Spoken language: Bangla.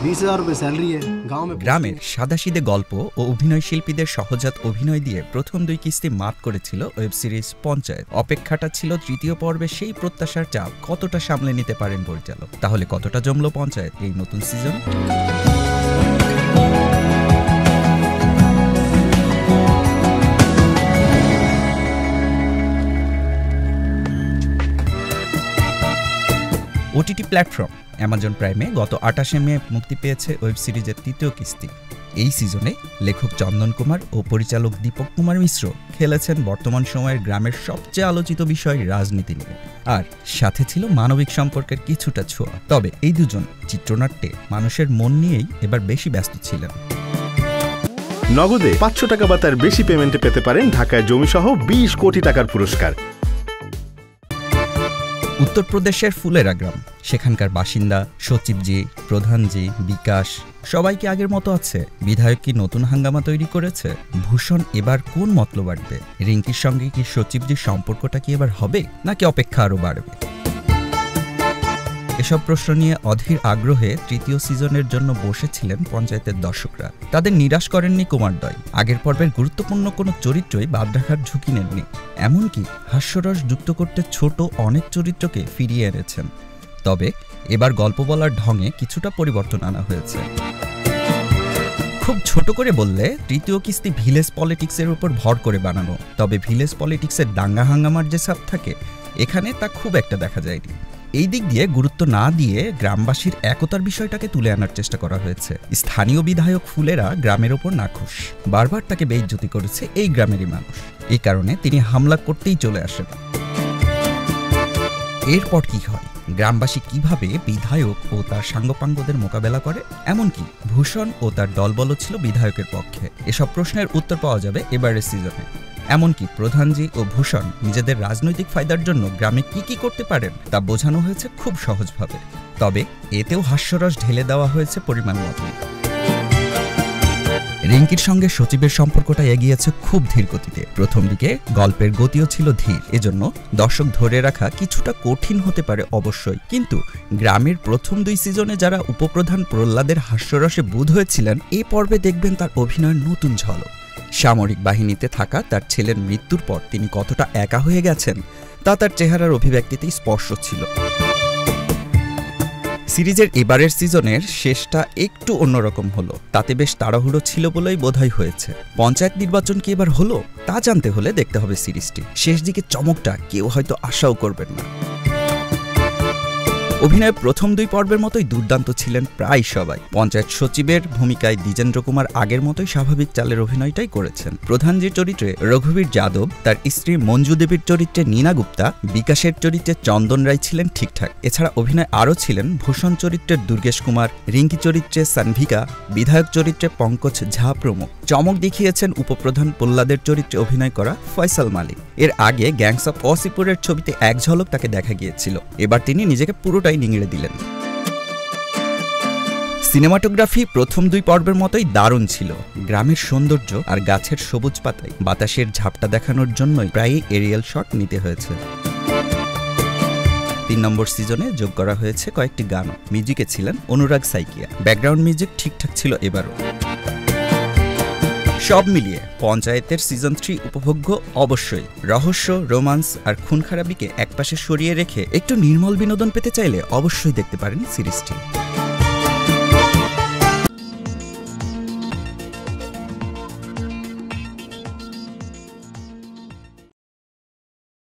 20,000 रुपए सैलरी है गांव में। গ্রামের সাদাসিধে গল্প ও অভিনয় শিল্পীদের সহজাত অভিনয় দিয়ে প্রথম 2 কিস্তি মাত করেছিল ওয়েব সিরিজ পঞ্চায়েত। অপেক্ষাটা ছিল তৃতীয় পর্বে সেই প্রত্যাশার চাপ কতটা সামলে নিতে পারেন পরিচালক। তাহলে কতটা জমলো পঞ্চায়েত এই নতুন সিজন? ওটিটি প্ল্যাটফর্ম অ্যামাজন প্রাইমে গত 28 মে মুক্তি পেয়েছে ওয়েব সিরিজের 3য় কিস্তি। এই সিজনে লেখক চন্দন কুমার ও পরিচালক দীপক কুমার মিশ্র খেলেছেন বর্তমান সময়ের গ্রামের সবচেয়ে আলোচিত বিষয় রাজনীতি নিয়ে, আর সাথে ছিল মানবিক সম্পর্কের কিছুটা ছোঁয়া। তবে এই দুজন চিত্রনাট্যে মানুষের মন নিয়েই এবার বেশি ব্যস্ত ছিলেন। নগদে 500 টাকা বা তার বেশি পেমেন্টে পেতে পারেন ঢাকায় জমিসহ 20 কোটি টাকার পুরস্কার। উত্তরপ্রদেশের ফুলেরা গ্রাম, সেখানকার বাসিন্দা সচিবজি, প্রধানজি, বিকাশ সবাইকে আগের মতো আছে। বিধায়ক কি নতুন হাঙ্গামা তৈরি করেছে? ভূষণ এবার কোন মতলব বাড়বে? রিঙ্কির সঙ্গে কি সচিবজির সম্পর্কটা কি এবার হবে নাকি অপেক্ষা আরও বাড়বে? এসব প্রশ্ন নিয়ে অধীর আগ্রহে 3য় সিজনের জন্য বসেছিলেন পঞ্চায়েতের দর্শকরা। তাদের নিরাশ করেননি কুমারদ্বয়। আগের পর্বের গুরুত্বপূর্ণ কোনো চরিত্রই বাদ রাখার ঝুঁকি নেননি। এমনকি হাস্যরস যুক্ত করতে ছোট অনেক চরিত্রকে ফিরিয়ে এনেছেন। তবে এবার গল্প বলার ঢঙে কিছুটা পরিবর্তন আনা হয়েছে। খুব ছোট করে বললে 3য় কিস্তি ভিলেজ পলিটিক্সের উপর ভর করে বানানো। তবে ভিলেজ পলিটিক্সের দাঙ্গা হাঙ্গামার যে ছাপ থাকে এখানে তা খুব একটা দেখা যায়নি। এই দিক দিয়ে গুরুত্ব না দিয়ে গ্রামবাসীর একতার বিষয়টাকে তুলে আনার চেষ্টা করা হয়েছে। স্থানীয় বিধায়ক ফুলেরা গ্রামের ওপর নাখুশ, বারবার তাকে বেইজ্জতি করেছে এই গ্রামেরই মানুষ। এই কারণে তিনি হামলা করতেই চলে আসেন। এরপর কি হয়, গ্রামবাসী কিভাবে বিধায়ক ও তার সাঙ্গপাঙ্গদের মোকাবেলা করে, এমনকি ভূষণ ও তার দলবল ছিল বিধায়কের পক্ষে, এসব প্রশ্নের উত্তর পাওয়া যাবে এবারের সিজনে। এমনকি প্রধানজি ও ভূষণ নিজেদের রাজনৈতিক ফায়দার জন্য গ্রামে কি করতে পারেন তা বোঝানো হয়েছে খুব সহজভাবে। তবে এতেও হাস্যরস ঢেলে দেওয়া হয়েছে পরিমাণ মতো। রিঙ্কির সঙ্গে সচিবের সম্পর্কটা এগিয়েছে খুব ধীর গতিতে। প্রথম দিকে গল্পের গতিও ছিল ধীর, এজন্য দর্শক ধরে রাখা কিছুটা কঠিন হতে পারে অবশ্যই। কিন্তু গ্রামের প্রথম 2 সিজনে যারা উপপ্রধান প্রহ্লাদের হাস্যরসে বুঁদ হয়েছিলেন, এই পর্বে দেখবেন তার অভিনয়ের নতুন ঝলক। সামরিক বাহিনীতে থাকা তার ছেলের মৃত্যুর পর তিনি কতটা একা হয়ে গেছেন তা তার চেহারার অভিব্যক্তিতেই স্পষ্ট ছিল। সিরিজের এবারের সিজনের শেষটা একটু অন্যরকম হলো। তাতে বেশ তাড়াহুড়ো ছিল বলেই বোধহয় হয়েছে। পঞ্চায়েত নির্বাচন কি এবার হলো তা জানতে হলে দেখতে হবে সিরিজটি। শেষ দিকে চমকটা কেউ হয়তো আশাও করবেন না। অভিনয়ের প্রথম 2 পর্বের মতোই দুর্দান্ত ছিলেন প্রায় সবাই। পঞ্চায়েত সচিবের ভূমিকায় দ্বিজেন্দ্র কুমার আগের মতোই স্বাভাবিক চালের অভিনয়টাই করেছেন। প্রধানজির চরিত্রে রঘুবীর যাদব, তার স্ত্রী মঞ্জু দেবীর চরিত্রে নীনা গুপ্তা, বিকাশের চরিত্রে চন্দন রায় ছিলেন ঠিকঠাক। এছাড়া অভিনয় আরও ছিলেন ভূষণ চরিত্রে দুর্গেশ কুমার, রিঙ্কি চরিত্রে সানভিকা, বিধায়ক চরিত্রে পঙ্কজ ঝা প্রমুখ। চমক দেখিয়েছেন উপপ্রধান প্রহ্লাদের চরিত্রে অভিনয় করা ফয়সাল মালিক। এর আগে গ্যাংস অফ ওয়াসিপুরের ছবিতে এক ঝলক তাকে দেখা গিয়েছিল। এবার তিনি নিজেকে পুরোটাই নিংড়ে দিলেন। সিনেমাটোগ্রাফি প্রথম 2 পর্বের মতোই দারুণ ছিল। গ্রামের সৌন্দর্য আর গাছের সবুজ পাতায় বাতাসের ঝাপটা দেখানোর জন্যই প্রায়ই এরিয়াল শট নিতে হয়েছে। 3 নম্বর সিজনে যোগ করা হয়েছে কয়েকটি গানও। মিউজিকে ছিলেন অনুরাগ সাইকিয়া। ব্যাকগ্রাউন্ড মিউজিক ঠিকঠাক ছিল এবারও। সব মিলিয়ে পঞ্চায়েতের সিজন 3 উপভোগ্য অবশ্যই। রহস্য, রোমান্স আর খুন খারাপিকে একপাশে সরিয়ে রেখে একটু নির্মল বিনোদন পেতে চাইলে অবশ্যই দেখতে পারেন সিরিজটি।